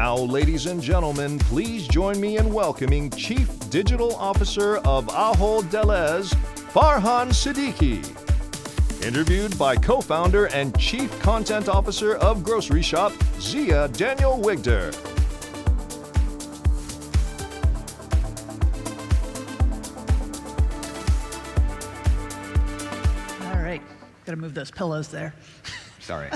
Now, ladies and gentlemen, please join me in welcoming Chief Digital Officer of Ahold Delhaize, Farhan Siddiqi. Interviewed by co-founder and Chief Content Officer of Groceryshop, Zia Daniell Wigder. All right, gotta move those pillows there. Sorry.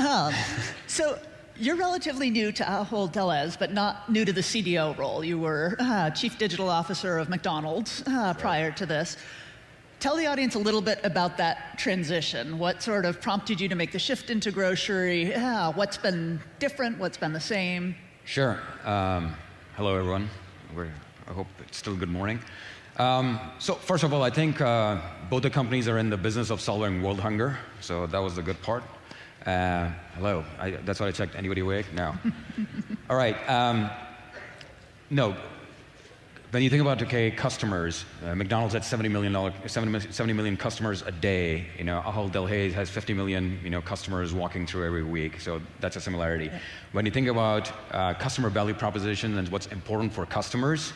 So you're relatively new to Ahold Delhaize, but not new to the CDO role. You were Chief Digital Officer of McDonald's prior to this. Tell the audience a little bit about that transition. What sort of prompted you to make the shift into grocery? What's been different? What's been the same? Sure. Hello, everyone. I hope it's still good morning. So first of all, I think both the companies are in the business of solving world hunger. So that was the good part. Hello. That's what I checked. Anybody awake? No. All right. No. When you think about customers, McDonald's had 70 million customers a day. Ahold Delhaize has 50 million customers walking through every week. So that's a similarity. Yeah. When you think about customer value proposition and what's important for customers,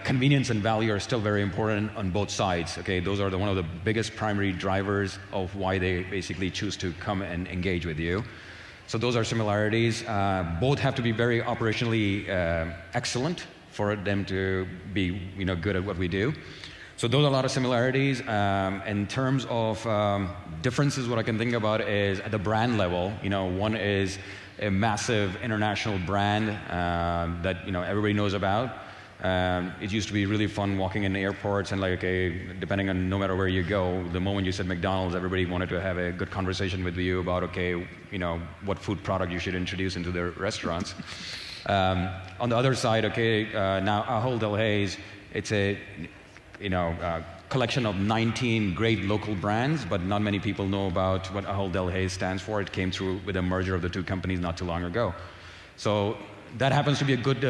convenience and value are still very important on both sides. Those are one of the biggest primary drivers of why they basically choose to come and engage with you. So those are similarities. Both have to be very operationally excellent for them to be good at what we do. So those are a lot of similarities. In terms of differences, what I can think about is at the brand level. One is a massive international brand that everybody knows about. It used to be really fun walking in airports and depending on no matter where you go, the moment you said McDonald's, everybody wanted to have a good conversation with you about what food product you should introduce into their restaurants. On the other side, now Ahold Delhaize, it's a collection of 19 great local brands, but not many people know about what Ahold Delhaize stands for. It came through with a merger of the two companies not too long ago. So that happens to be a good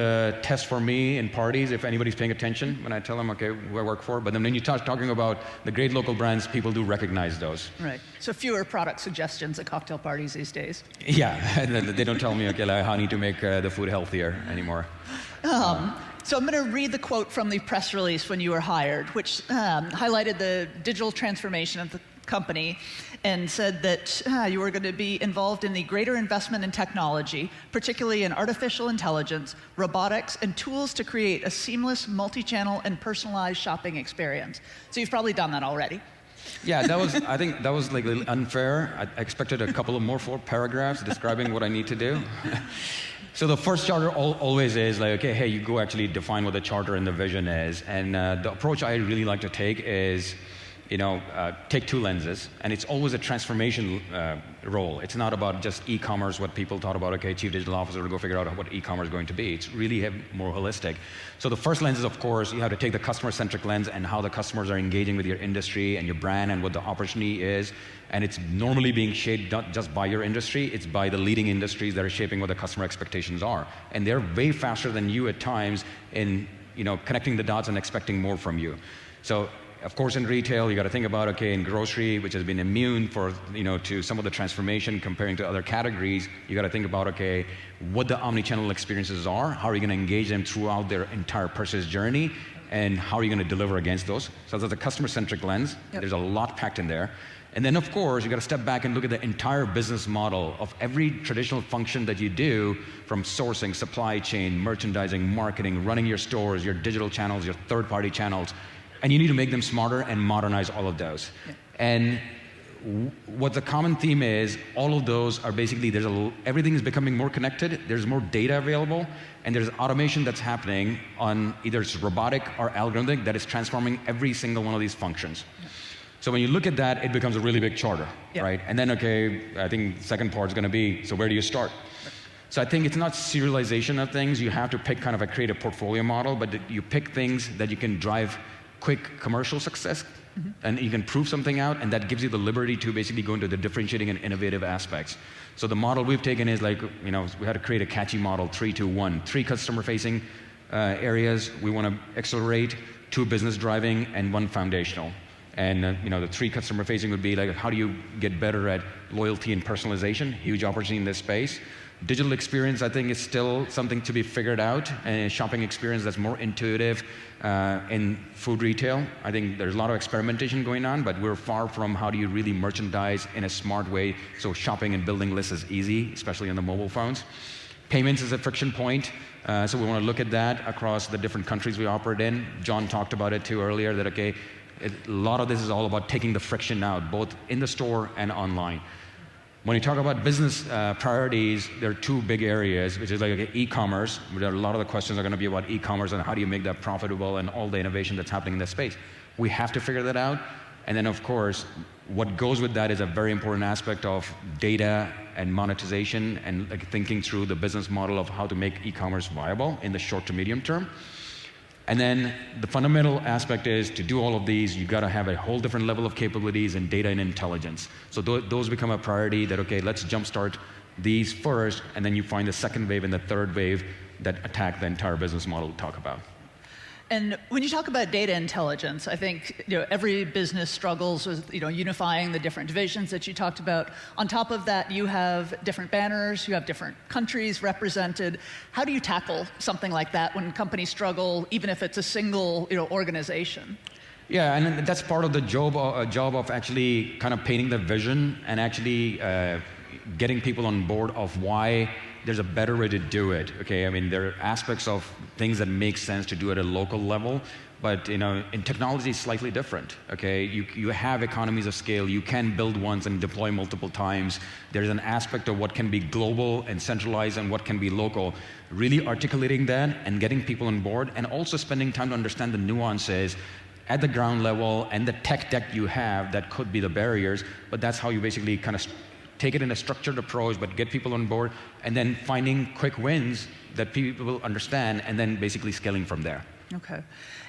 test for me in parties, if anybody's paying attention when I tell them, who I work for. But then when you start talking about the great local brands, people do recognize those. Right. So fewer product suggestions at cocktail parties these days. Yeah, they don't tell me, how I need to make the food healthier anymore. So I'm going to read the quote from the press release when you were hired, which highlighted the digital transformation of the company and said that you were going to be involved in the greater investment in technology, particularly in artificial intelligence, robotics, and tools to create a seamless, multi-channel, and personalized shopping experience. So you've probably done that already. Yeah, I think that was a little unfair. I expected a couple of more paragraphs describing what I need to do. So the first charter always is hey, you go actually define what the charter and the vision is. And the approach I really like to take is, take two lenses, and it's always a transformation role. It's not about just e-commerce, what people thought about, chief digital officer to go figure out what e-commerce is going to be. It's really more holistic. So the first lens is, of course, you have to take the customer-centric lens and how the customers are engaging with your industry and your brand and what the opportunity is. And it's normally being shaped not just by your industry, it's by the leading industries that are shaping what the customer expectations are. And they're way faster than you at times in connecting the dots and expecting more from you. So of course, in retail, you got to think about, in grocery, which has been immune to some of the transformation comparing to other categories, you got to think about, what the omni-channel experiences are, how are you going to engage them throughout their entire purchase journey, and how are you going to deliver against those? So that's a customer-centric lens. Yep. There's a lot packed in there. And then, of course, you got to step back and look at the entire business model of every traditional function that you do, from sourcing, supply chain, merchandising, marketing, running your stores, your digital channels, your third-party channels. And you need to make them smarter and modernize all of those. Yeah. And what the common theme is, all of those are basically, everything is becoming more connected, there's more data available, and there's automation that's happening on either it's robotic or algorithmic that is transforming every single one of these functions. Yeah. So when you look at that, it becomes a really big charter, yeah. Right? And then, I think the second part is going to be, so where do you start? Right. So I think it's not serialization of things. You have to pick kind of create a portfolio model, but you pick things that you can drive quick commercial success, and you can prove something out, and that gives you the liberty to basically go into the differentiating and innovative aspects. So the model we've taken is we had to create a catchy model, 3-2-1, 3 customer-facing areas we want to accelerate, 2 business driving, and 1 foundational. And the 3 customer-facing would be how do you get better at loyalty and personalization, huge opportunity in this space. Digital experience, I think, is still something to be figured out, and a shopping experience that's more intuitive in food retail. I think there's a lot of experimentation going on, but we're far from how do you really merchandise in a smart way so shopping and building lists is easy, especially on the mobile phones. Payments is a friction point, so we want to look at that across the different countries we operate in. John talked about it too earlier, that a lot of this is all about taking the friction out, both in the store and online. When you talk about business priorities, there are two big areas, which is like e-commerce. A lot of the questions are going to be about e-commerce and how do you make that profitable and all the innovation that's happening in that space. We have to figure that out. And then, of course, what goes with that is a very important aspect of data and monetization and like thinking through the business model of how to make e-commerce viable in the short to medium term. And then the fundamental aspect is to do all of these, you've got to have a whole different level of capabilities in data and intelligence. So those become a priority that, okay, let's jumpstart these first, and then you find the second wave and the third wave that attack the entire business model we talk about. And when you talk about data intelligence, I think every business struggles with unifying the different divisions that you talked about. On top of that, you have different banners, you have different countries represented. How do you tackle something like that when companies struggle, even if it's a single organization? Yeah, and that's part of the job of actually kind of painting the vision and actually getting people on board of why there's a better way to do it. Okay, I mean, there are aspects of things that make sense to do at a local level, but in technology it's slightly different. Okay, you have economies of scale. You can build once and deploy multiple times. There's an aspect of what can be global and centralized and what can be local. Really articulating that and getting people on board, and also spending time to understand the nuances at the ground level and the tech deck you have that could be the barriers, but that's how you basically kind of take it in a structured approach, but get people on board, and then finding quick wins that people will understand, and then basically scaling from there. Okay.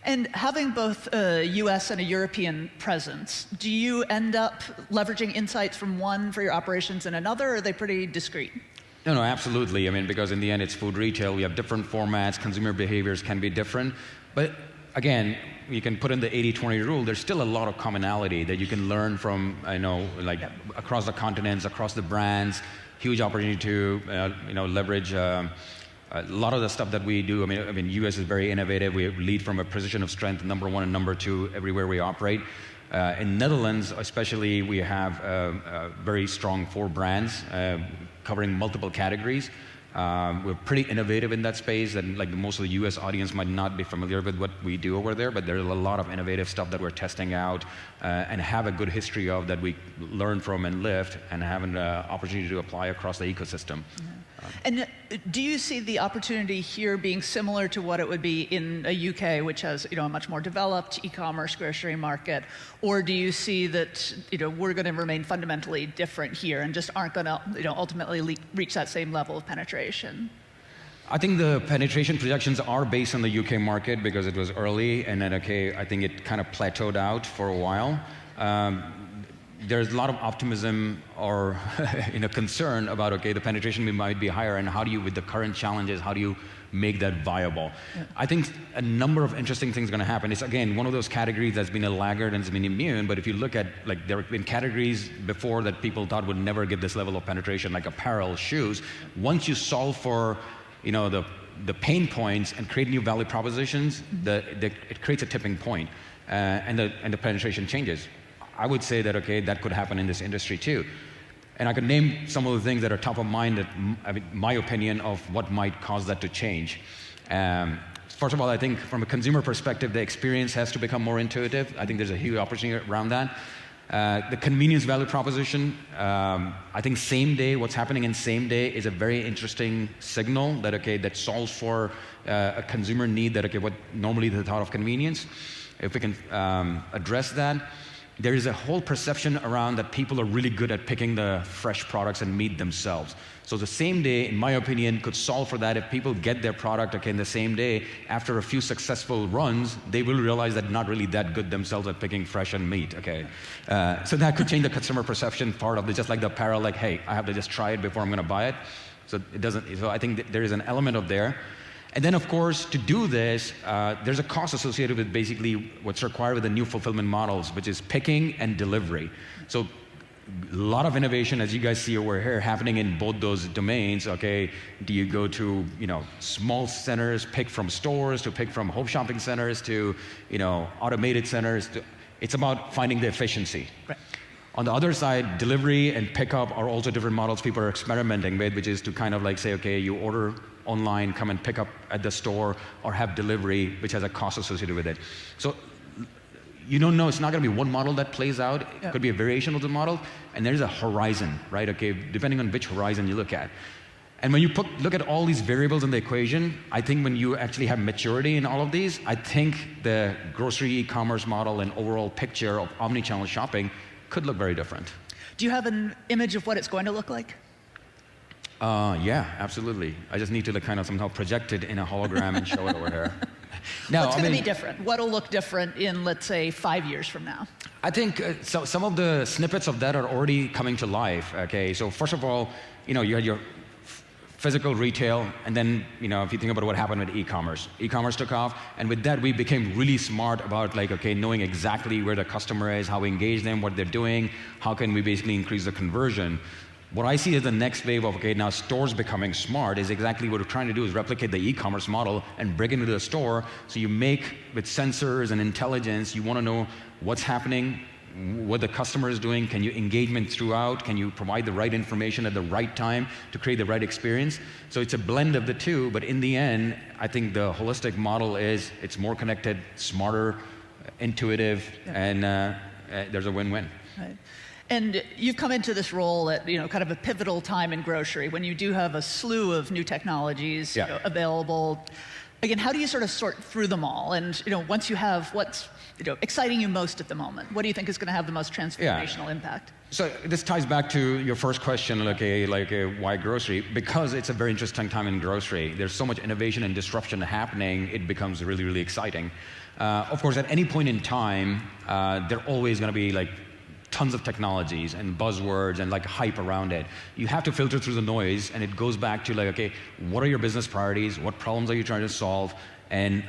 And having both a US and a European presence, do you end up leveraging insights from one for your operations and another, or are they pretty discrete? No, absolutely. I mean, because in the end, it's food retail. We have different formats. Consumer behaviors can be different. But again, you can put in the 80-20 rule. There's still a lot of commonality that you can learn from, across the continents, across the brands. Huge opportunity to, leverage a lot of the stuff that we do. I mean, US is very innovative. We lead from a position of strength, number one and number two, everywhere we operate. In Netherlands, especially, we have very strong 4 brands covering multiple categories. We're pretty innovative in that space, and like most of the US audience might not be familiar with what we do over there, but there's a lot of innovative stuff that we're testing out and have a good history of that we learn from and lift and have an opportunity to apply across the ecosystem. Yeah. And do you see the opportunity here being similar to what it would be in a UK, which has a much more developed e-commerce grocery market, or do you see that we're going to remain fundamentally different here and just aren't going to ultimately reach that same level of penetration? I think the penetration projections are based on the UK market because it was early, and then I think it kind of plateaued out for a while. There's a lot of optimism or concern about the penetration might be higher, and how do you, with the current challenges, how do you make that viable? Yeah. I think a number of interesting things are going to happen. It's again one of those categories that's been a laggard and has been immune, but if you look at there have been categories before that people thought would never get this level of penetration, like apparel, shoes. Once you solve for the pain points and create new value propositions, it creates a tipping point, and the penetration changes. I would say that that could happen in this industry too. And I could name some of the things that are top of mind that, my opinion of what might cause that to change. First of all, I think from a consumer perspective, the experience has to become more intuitive. I think there's a huge opportunity around that. The convenience value proposition, I think same day, what's happening in same day is a very interesting signal that, that solves for a consumer need that, what normally they thought of convenience. If we can address that, there is a whole perception around that people are really good at picking the fresh products and meat themselves. So the same day, in my opinion, could solve for that. If people get their product in the same day, after a few successful runs, they will realize that not really that good themselves at picking fresh and meat. So that could change the consumer perception part of it, just like the apparel, like, hey, I have to just try it before I'm going to buy it. So it doesn't. So I think there is an element of there. And then, of course, to do this, there's a cost associated with basically what's required with the new fulfillment models, which is picking and delivery. So a lot of innovation, as you guys see over here, happening in both those domains. Okay, do you go to small centers, pick from stores, to pick from home shopping centers, to automated centers? It's about finding the efficiency. Right. On the other side, delivery and pickup are also different models people are experimenting with, which is to kind of like say, okay, you order online, come and pick up at the store, or have delivery, which has a cost associated with it. So you don't know, it's not going to be one model that plays out. It could be a variation of the model, and there's a horizon, right? Okay, depending on which horizon you look at. And when you look at all these variables in the equation, I think when you actually have maturity in all of these, I think the grocery e-commerce model and overall picture of omni-channel shopping could look very different. Do you have an image of what it's going to look like? Yeah, absolutely. I just need to kind of somehow project it in a hologram and show it over here. Now, What's going to be different? What'll look different in, let's say, 5 years from now? I think so. Some of the snippets of that are already coming to life. Okay, so first of all, you had your physical retail, and then if you think about what happened with e-commerce, e-commerce took off, and with that we became really smart about knowing exactly where the customer is, how we engage them, what they're doing, how can we basically increase the conversion. What I see as the next wave of, now stores becoming smart is exactly what we're trying to do, is replicate the e-commerce model and bring it into the store. So you make, with sensors and intelligence, you want to know what's happening, what the customer is doing, can you engagement throughout, can you provide the right information at the right time to create the right experience. So it's a blend of the two, but in the end, I think the holistic model is, it's more connected, smarter, intuitive, and there's a win-win. Right. And you've come into this role at kind of a pivotal time in grocery when you do have a slew of new technologies available. Again, how do you sort of sort through them all? And once you have what's exciting you most at the moment, what do you think is going to have the most transformational impact? So this ties back to your first question, why grocery? Because it's a very interesting time in grocery. There's so much innovation and disruption happening, it becomes really, really exciting. Of course, at any point in time, there are always going to be tons of technologies and buzzwords and hype around it. You have to filter through the noise, and it goes back to what are your business priorities? What problems are you trying to solve? And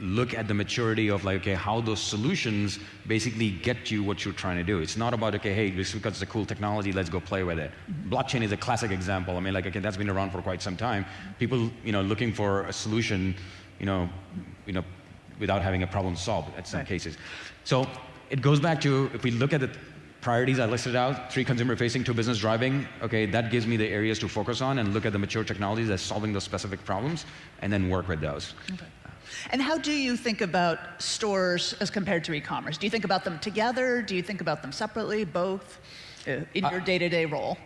look at the maturity of how those solutions basically get you what you're trying to do. It's not about hey, just because it's a cool technology, let's go play with it. Blockchain is a classic example. I mean, that's been around for quite some time. People, looking for a solution, without having a problem solved at some cases. So it goes back to, if we look at the priorities I listed out, 3 consumer facing, 2 business driving, that gives me the areas to focus on and look at the mature technologies as solving those specific problems and then work with those. Okay. And how do you think about stores as compared to e-commerce? Do you think about them together? Do you think about them separately, both, in your day-to-day role?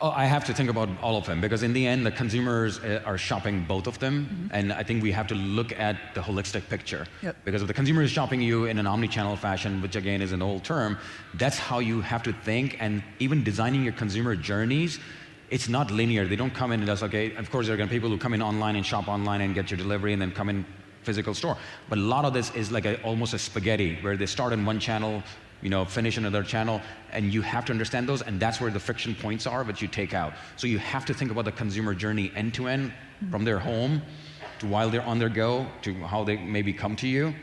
Oh, I have to think about all of them, because in the end, the consumers are shopping both of them, and I think we have to look at the holistic picture. Because if the consumer is shopping you in an omni-channel fashion, which again is an old term, that's how you have to think, and even designing your consumer journeys, it's not linear. They don't come in and just, of course there are going to be people who come in online and shop online and get your delivery and then come in physical store. But a lot of this is almost a spaghetti, where they start in one channel, finish another channel, and you have to understand those, and that's where the friction points are, but you take out. So you have to think about the consumer journey end to end, from their home to while they're on their go, to how they maybe come to you.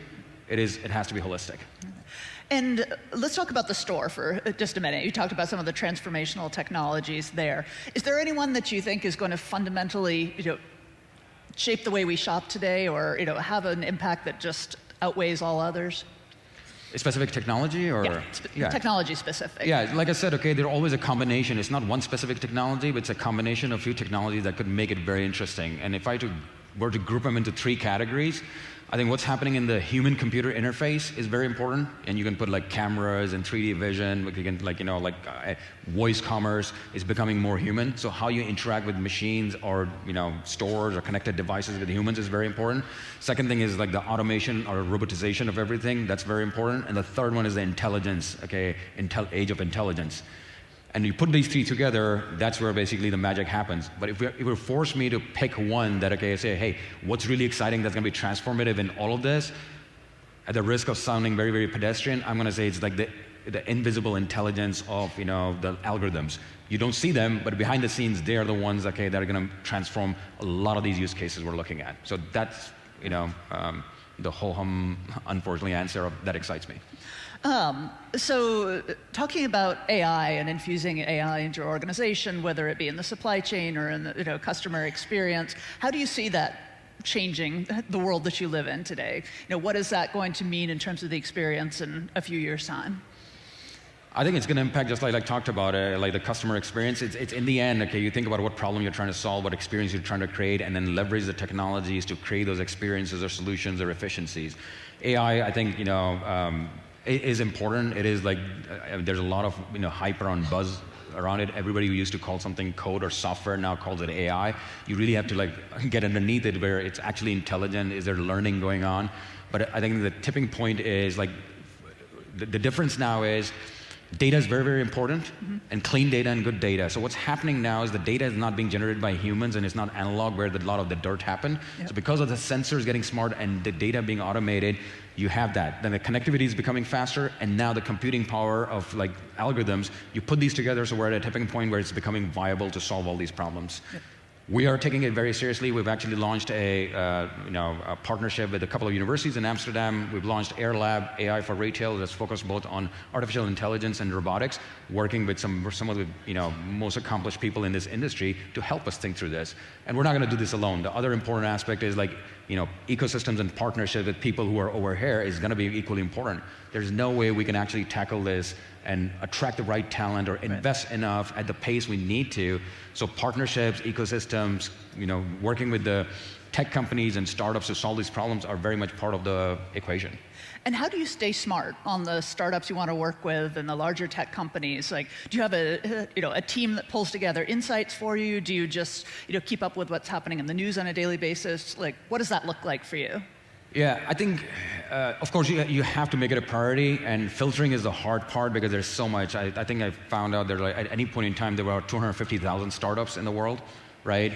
It has to be holistic. And let's talk about the store for just a minute. You talked about some of the transformational technologies there. Is there anyone that you think is going to fundamentally, shape the way we shop today, or have an impact that just outweighs all others? A specific technology, or technology specific? Yeah, like I said, they're always a combination. It's not one specific technology, but it's a combination of a few technologies that could make it very interesting. And if I were to group them into 3 categories, I think what's happening in the human-computer interface is very important, and you can put cameras and 3D vision. You can voice commerce is becoming more human. So how you interact with machines or stores or connected devices with humans is very important. Second thing is the automation or robotization of everything. That's very important. And the third one is the intelligence. Age of intelligence. And you put these 3 together, that's where basically the magic happens. But if you force me to pick one that, say, hey, what's really exciting that's going to be transformative in all of this, at the risk of sounding very, very pedestrian, I'm going to say it's the invisible intelligence of, the algorithms. You don't see them, but behind the scenes, they are the ones, that are going to transform a lot of these use cases we're looking at. So that's, the whole unfortunately, answer that excites me. So talking about AI and infusing AI into your organization, whether it be in the supply chain or in the customer experience, how do you see that changing the world that you live in today? What is that going to mean in terms of the experience in a few years' time? I think it's going to impact, just like I talked about, like the customer experience. It's in the end, okay, you think about what problem you're trying to solve, what experience you're trying to create, and then leverage the technologies to create those experiences or solutions or efficiencies. AI, I think, it is important. It is like, there's a lot of hype around buzz around it. Everybody who used to call something code or software now calls it AI. You really have to like get underneath it where it's actually intelligent. Is there learning going on? But I think the tipping point is like, the difference now is data is very, very important, and clean data and good data. So what's happening now is the data is not being generated by humans and it's not analog where a lot of the dirt happened. Yep. So because of the sensors getting smart and the data being automated, you have that. Then the connectivity is becoming faster, and now the computing power of like algorithms, you put these together, so we're at a tipping point where it's becoming viable to solve all these problems. Yep. We are taking it very seriously. We've actually launched a partnership with a couple of universities in Amsterdam. We've launched Air Lab, AI for Retail, that's focused both on artificial intelligence and robotics, working with some of the most accomplished people in this industry to help us think through this. And we're not going to do this alone. The other important aspect is like ecosystems and partnership with people who are over here is going to be equally important. There's no way we can actually tackle this and attract the right talent or invest enough at the pace we need to. So partnerships, ecosystems, working with the tech companies and startups to solve these problems are very much part of the equation. And how do you stay smart on the startups you want to work with and the larger tech companies? Like, do you have a team that pulls together insights for you? Do you just keep up with what's happening in the news on a daily basis? Like, what does that look like for you? Yeah, I think, of course, you have to make it a priority, and filtering is the hard part because there's so much. I think I found out that at any point in time there were 250,000 startups in the world, right?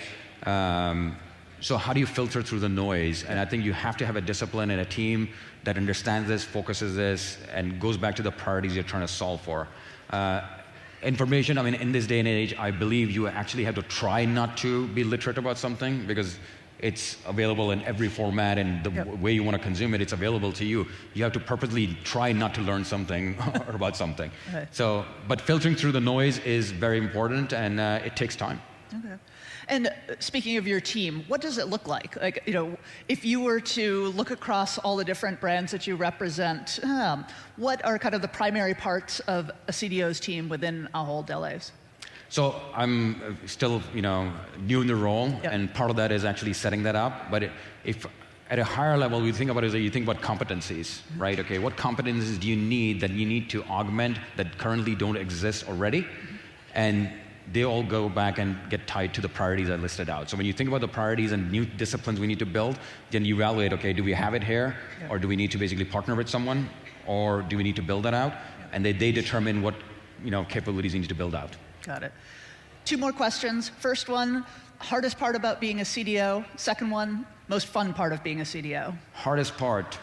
So how do you filter through the noise? And I think you have to have a discipline and a team that understands this, focuses this, and goes back to the priorities you're trying to solve for. Information, in this day and age, I believe you actually have to try not to be literate about something because it's available in every format, and the way you want to consume it, it's available to you. You have to purposely try not to learn something or about something. Okay. So, but filtering through the noise is very important, and it takes time. Okay. And speaking of your team, what does it look like? Like, if you were to look across all the different brands that you represent, what are kind of the primary parts of a CDO's team within Ahold Delhaize? So I'm still, new in the role, and part of that is actually setting that up. But if at a higher level, you think about competencies, right? Okay, what competencies do you need that you need to augment that currently don't exist already? And they all go back and get tied to the priorities I listed out. So when you think about the priorities and new disciplines we need to build, then you evaluate, okay, do we have it here? Or do we need to basically partner with someone? Or do we need to build that out? And they determine what capabilities you need to build out. Got it. 2 more questions. First one, hardest part about being a CDO. Second one, most fun part of being a CDO. Hardest part,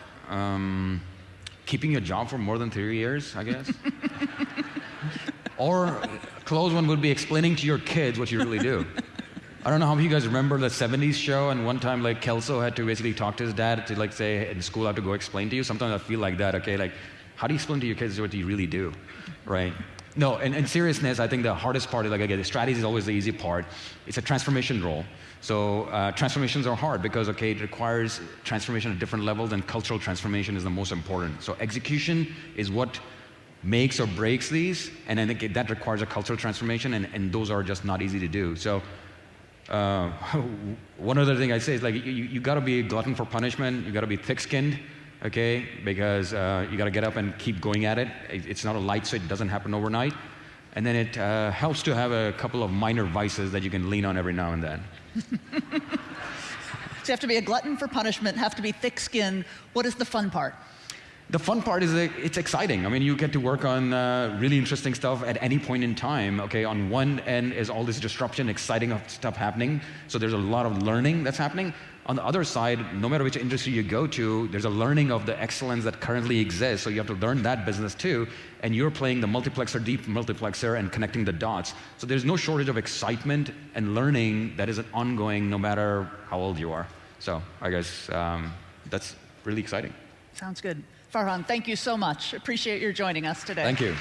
keeping your job for more than 3 years, I guess. Or close one would be explaining to your kids what you really do. I don't know how you guys remember the 70s show, and one time like Kelso had to basically talk to his dad to like say, in school I have to go explain to you. Sometimes I feel like that, okay, like how do you explain to your kids what you really do, right? No, in seriousness, I think the hardest part is, like, again, the strategy is always the easy part. It's a transformation role. So transformations are hard because, okay, it requires transformation at different levels, and cultural transformation is the most important. So execution is what makes or breaks these, and I think that requires a cultural transformation, and those are just not easy to do. So one other thing I say is, like, you got to be a glutton for punishment. You got to be thick-skinned. Okay, because you got to get up and keep going at it. It's not a light switch, it doesn't happen overnight. And then it helps to have a couple of minor vices that you can lean on every now and then. So you have to be a glutton for punishment, have to be thick-skinned. What is the fun part? The fun part is that it's exciting. You get to work on really interesting stuff at any point in time. Okay, on one end is all this disruption, exciting stuff happening. So there's a lot of learning that's happening. On the other side, no matter which industry you go to, there's a learning of the excellence that currently exists. So you have to learn that business too. And you're playing the multiplexer, deep multiplexer, and connecting the dots. So there's no shortage of excitement and learning that is ongoing no matter how old you are. So I guess that's really exciting. Sounds good. Farhan, thank you so much. Appreciate your joining us today. Thank you.